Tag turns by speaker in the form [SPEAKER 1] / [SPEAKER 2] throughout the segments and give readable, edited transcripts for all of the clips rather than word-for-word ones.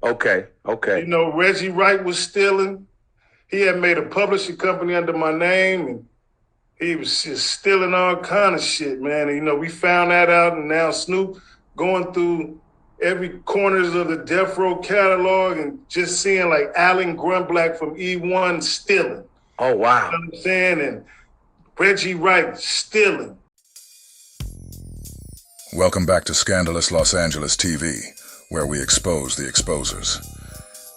[SPEAKER 1] Okay, okay.
[SPEAKER 2] You know, Reggie Wright was stealing. He had made a publishing company under my name, and he was just stealing all kind of shit, man. And, you know, we found that out, and now Snoop going through every corners of the Death Row catalog and just seeing like Alan Grunblatt from E1 stealing.
[SPEAKER 1] Oh, wow.
[SPEAKER 2] You know what I'm saying? And Reggie Wright stealing.
[SPEAKER 3] Welcome back to Scandalous Los Angeles TV, where we expose the exposers.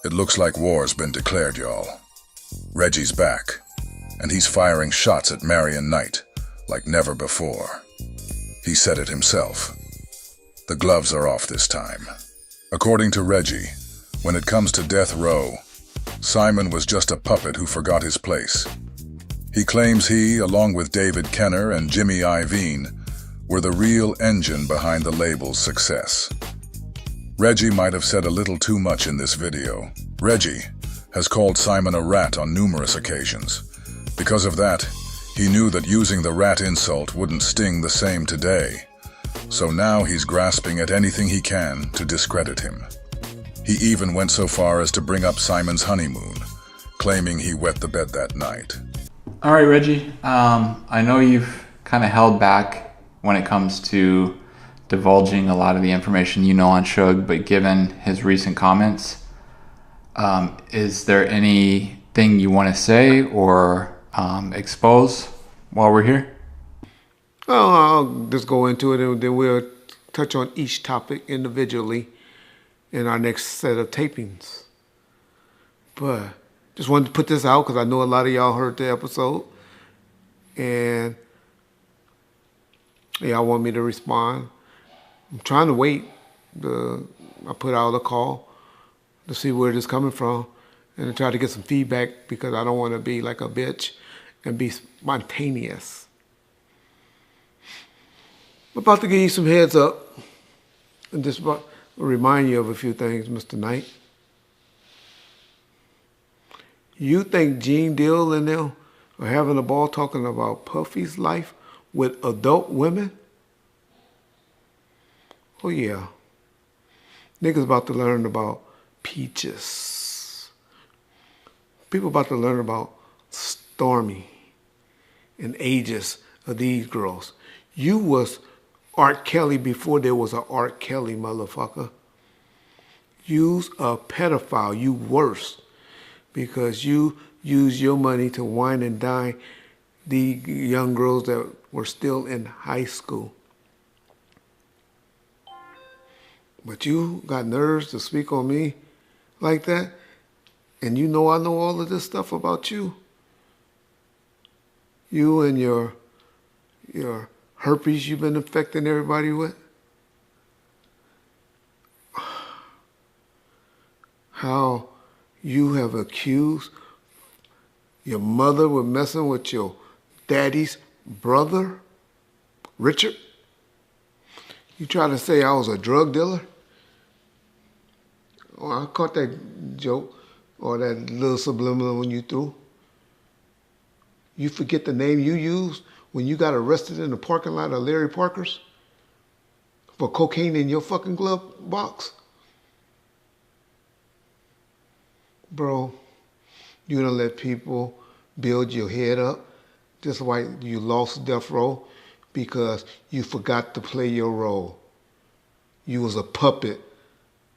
[SPEAKER 3] It looks like war's been declared, y'all. Reggie's back, and he's firing shots at Marion Knight like never before. He said it himself. The gloves are off this time. According to Reggie, when it comes to death row, Simon was just a puppet who forgot his place. He claims he, along with David Kenner and Jimmy Iovine, were the real engine behind the label's success. Reggie might have said a little too much in this video. Reggie has called Simon a rat on numerous occasions. Because of that, he knew that using the rat insult wouldn't sting the same today. So now he's grasping at anything he can to discredit him. He even went so far as to bring up Simon's honeymoon, claiming he wet the bed that night.
[SPEAKER 4] All right, Reggie, I know you've kind of held back when it comes to divulging a lot of the information you know on Suge, but given his recent comments, is there anything you want to say or expose while we're here?
[SPEAKER 5] Oh, I'll just go into it and then we'll touch on each topic individually in our next set of tapings. But just wanted to put this out because I know a lot of y'all heard the episode and y'all want me to respond. I'm trying to wait. I put out a call to see where it is coming from and to try to get some feedback because I don't want to be like a bitch and be spontaneous. I'm about to give you some heads up and just remind you of a few things, Mr. Knight. You think Gene Deal and them are having a ball talking about Puffy's life with adult women? Oh yeah. Niggas about to learn about Peaches. People about to learn about Stormy and ages of these girls. You was Art Kelly before there was an Art Kelly, motherfucker. You's a pedophile, you worse. Because you use your money to wine and dine the young girls that were still in high school. But you got nerves to speak on me like that? And you know I know all of this stuff about you? You and your herpes you've been infecting everybody with? How you have accused your mother with messing with your daddy's brother, Richard? You trying to say I was a drug dealer? Oh, I caught that joke or that little subliminal when you threw. You forget the name you used when you got arrested in the parking lot of Larry Parker's for cocaine in your fucking glove box? Bro, you gonna let people build your head up just like you lost death row because you forgot to play your role. You was a puppet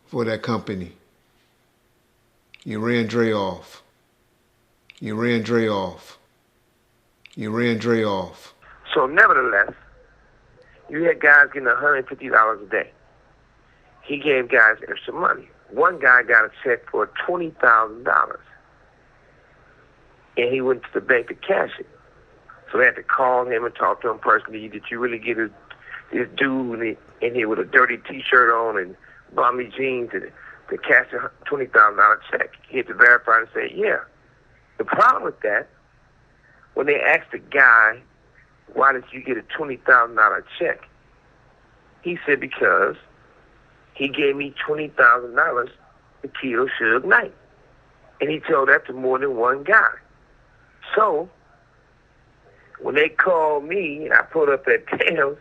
[SPEAKER 5] for that company. You ran Dre off. You ran Dre off. You ran Dre off.
[SPEAKER 1] So nevertheless, you had guys getting $150 a day. He gave guys extra money. One guy got a check for $20,000, and he went to the bank to cash it. So they had to call him and talk to him personally. Did you really get this dude in here with a dirty T-shirt on and bummy jeans to cash a $20,000 check? He had to verify and say, yeah. The problem with that, when they asked the guy, why did you get a $20,000 check? He said, because he gave me $20,000 to kill Suge Knight. And he told that to more than one guy. So, when they called me and I put up at Tales,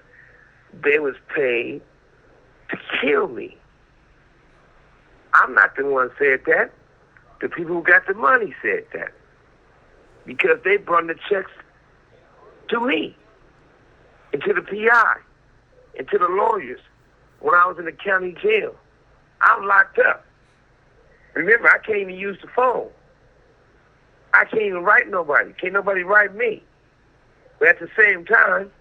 [SPEAKER 1] they was paid to kill me. I'm not the one said that. The people who got the money said that. Because they brought the checks to me, and to the PI, and to the lawyers when I was in the county jail. I'm locked up. Remember, I can't even use the phone. I can't even write nobody. Can't nobody write me. But at the same time,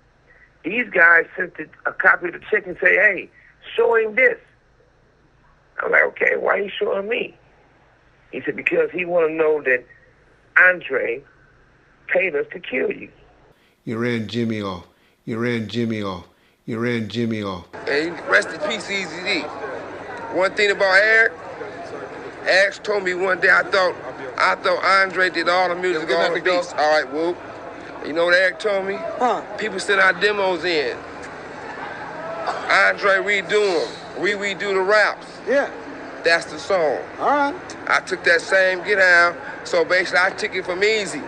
[SPEAKER 1] these guys sent a copy of the check and say, hey, show him this. I'm like, okay, why are you showing me? He said, because he want to know that Andre paid us to kill you.
[SPEAKER 5] You ran Jimmy off. You ran Jimmy off. You ran Jimmy off.
[SPEAKER 6] And rest in peace, Easy D. One thing about Eric told me one day, I thought Andre did all the music, all the beats. All right, whoop. You know what Eric told me? People send our demos in. Andre redo them. We redo the raps.
[SPEAKER 7] Yeah.
[SPEAKER 6] That's the song.
[SPEAKER 7] All right.
[SPEAKER 6] I took that same get down, so basically I took it from Easy.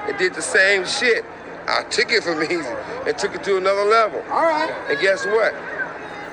[SPEAKER 6] It did the same shit. I took it from Easy and took it to another level.
[SPEAKER 7] All right.
[SPEAKER 6] And guess what?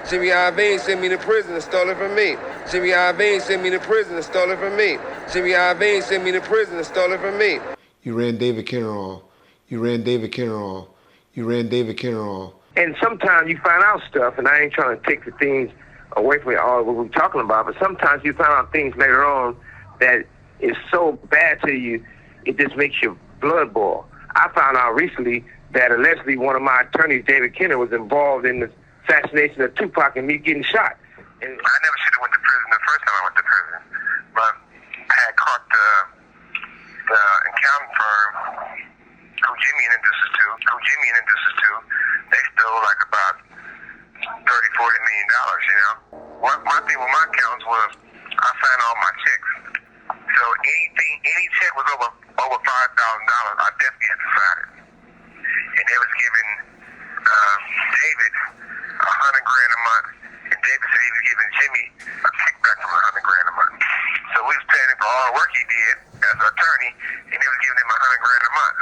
[SPEAKER 6] Jimmy Iovine sent me to prison and stole it from me. Jimmy Iovine sent me to prison and stole it from me. Jimmy Iovine sent me to prison and stole it from me.
[SPEAKER 5] You ran David Kenner off. You ran David Kenner off. You ran David Kenner off.
[SPEAKER 1] And sometimes you find out stuff, and I ain't trying to take the things away from all what we're talking about, but sometimes you find out things later on that is so bad to you, it just makes your blood boil. I found out recently that allegedly one of my attorneys, David Kenner, was involved in the assassination of Tupac and me getting shot. And I never should have went to prison the first time I went to prison, but I had caught the accounting firm who Jimmy introduced us to. They stole like about $30-40 million, you know. My thing with my accounts was I signed all my checks. So any check was over $5,000, I definitely had to sign it. And they was giving David $100,000 a month, and David said he was giving Jimmy a kickback from $100,000 a month. So we was paying him for all the work he did as an attorney, and they was giving him $100,000 a month.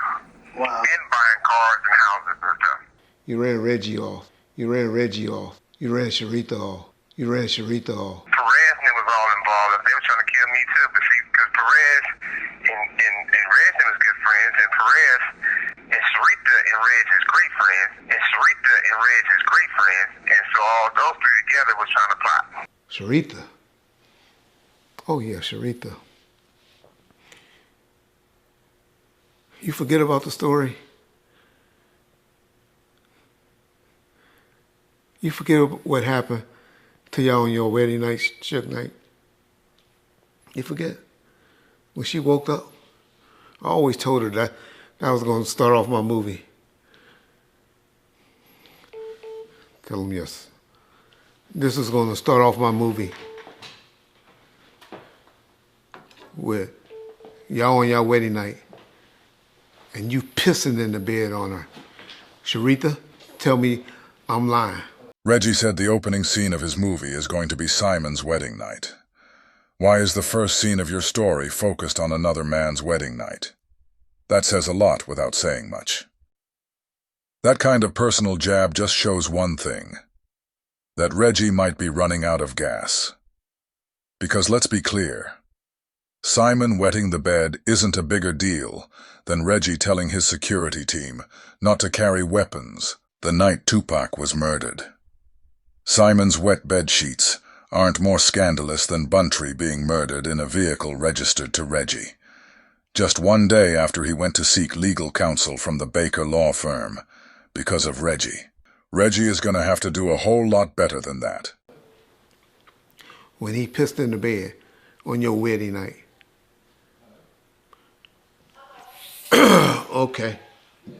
[SPEAKER 7] Wow.
[SPEAKER 1] And buying cars and houses and stuff.
[SPEAKER 5] You ran Reggie off. You ran Reggie off. You ran Sharita off. You ran Sharita off.
[SPEAKER 1] Perez and them was all involved. They were trying to kill me too, but see, because Perez and Reg was good friends, and Perez and Sharita and Reg is great friends, and so all those three together was trying to plot.
[SPEAKER 5] Sharita. Oh yeah, Sharita. You forget about the story. You forget what happened to y'all on your wedding night, Suge Knight. You forget? When she woke up, I always told her that was going to start off my movie. Tell him yes. This is going to start off my movie with y'all on your wedding night and you pissing in the bed on her. Sharita, tell me I'm lying.
[SPEAKER 3] Reggie said the opening scene of his movie is going to be Simon's wedding night. Why is the first scene of your story focused on another man's wedding night? That says a lot without saying much. That kind of personal jab just shows one thing, that Reggie might be running out of gas. Because let's be clear, Simon wetting the bed isn't a bigger deal than Reggie telling his security team not to carry weapons the night Tupac was murdered. Simon's wet bed sheets aren't more scandalous than Buntree being murdered in a vehicle registered to Reggie, just one day after he went to seek legal counsel from the Baker law firm because of Reggie. Reggie is going to have to do a whole lot better than that.
[SPEAKER 5] When he pissed in the bed on your wedding night. Okay.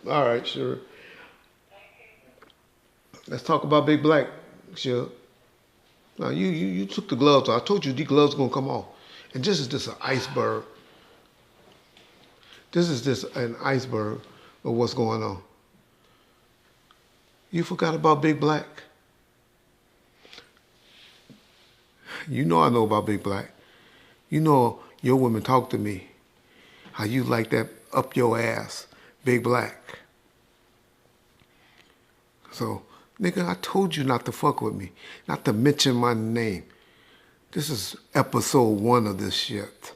[SPEAKER 5] All right, sure. Let's talk about Big Black, sure. Now, you took the gloves off. I told you these gloves are going to come off. And this is just an iceberg. This is just an iceberg of what's going on. You forgot about Big Black? You know I know about Big Black. You know your women talk to me. How you like that up your ass, Big Black. So, nigga, I told you not to fuck with me. Not to mention my name. This is episode 1 of this shit.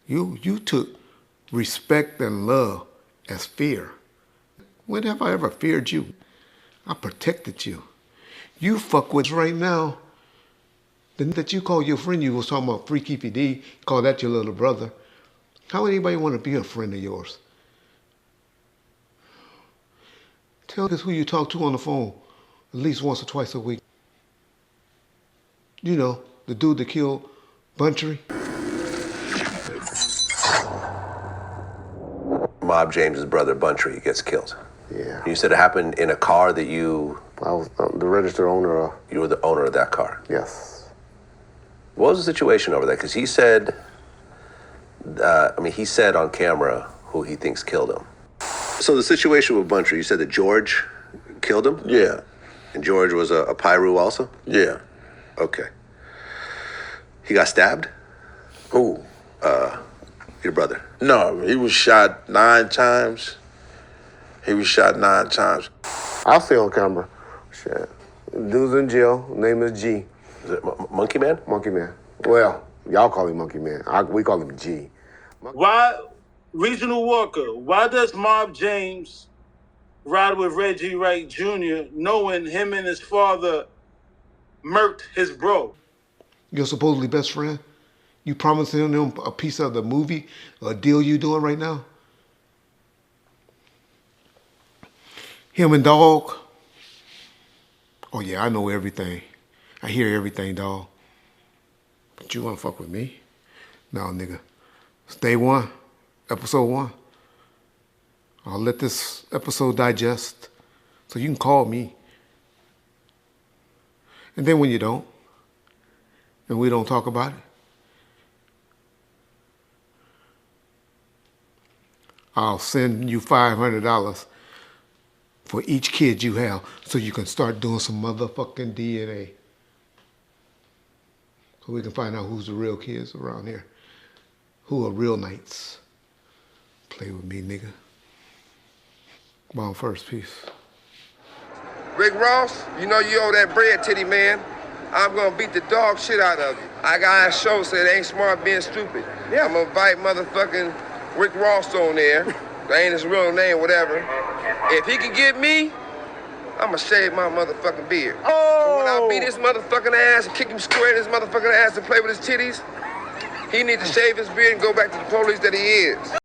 [SPEAKER 5] You took respect and love as fear. When have I ever feared you? I protected you. You fuck with right now. The that you call your friend, you was talking about Freaky PD, call that your little brother. How would anybody want to be a friend of yours? Tell us who you talk to on the phone at least once or twice a week. You know, the dude that killed Buntry.
[SPEAKER 7] Mob James's brother Buntry gets killed.
[SPEAKER 8] Yeah.
[SPEAKER 7] You said it happened in a car that you...
[SPEAKER 8] I was the registered owner of...
[SPEAKER 7] You were the owner of that car.
[SPEAKER 8] Yes.
[SPEAKER 7] What was the situation over there? Because he said... he said on camera who he thinks killed him. So the situation with Buntry, you said that George killed him?
[SPEAKER 9] Yeah.
[SPEAKER 7] And George was a Pyru also?
[SPEAKER 9] Yeah.
[SPEAKER 7] Okay. He got stabbed?
[SPEAKER 9] Who?
[SPEAKER 7] Your brother.
[SPEAKER 9] No, he was shot 9 times.
[SPEAKER 8] I'll see on camera. Shit. Dude's in jail. Name is G.
[SPEAKER 7] Is it Monkey Man?
[SPEAKER 8] Monkey Man. Well, y'all call him Monkey Man. We call him G.
[SPEAKER 2] Why, Regional Walker, why does Mob James ride with Reggie Wright Jr. knowing him and his father murked his bro?
[SPEAKER 5] Your supposedly best friend? You promising him a piece of the movie, a deal you doing right now? Him and Dog? Oh yeah, I know everything. I hear everything, dog. But you wanna fuck with me? No, nigga. It's day 1, episode 1. I'll let this episode digest so you can call me. And then when you don't, and we don't talk about it, I'll send you $500 for each kid you have so you can start doing some motherfucking DNA. So we can find out who's the real kids around here. Who are real knights. Play with me, nigga. Bomb first, peace.
[SPEAKER 6] Rick Ross, you know you owe that bread, titty man. I'm gonna beat the dog shit out of you. I got a show said it ain't smart being stupid. Yeah. I'm gonna invite motherfucking Rick Ross on there. That ain't his real name, whatever. If he can get me, I'ma shave my motherfucking beard. Oh! So when I beat his motherfucking ass and kick him square in his motherfucking ass and play with his titties, he needs to shave his beard and go back to the police that he is.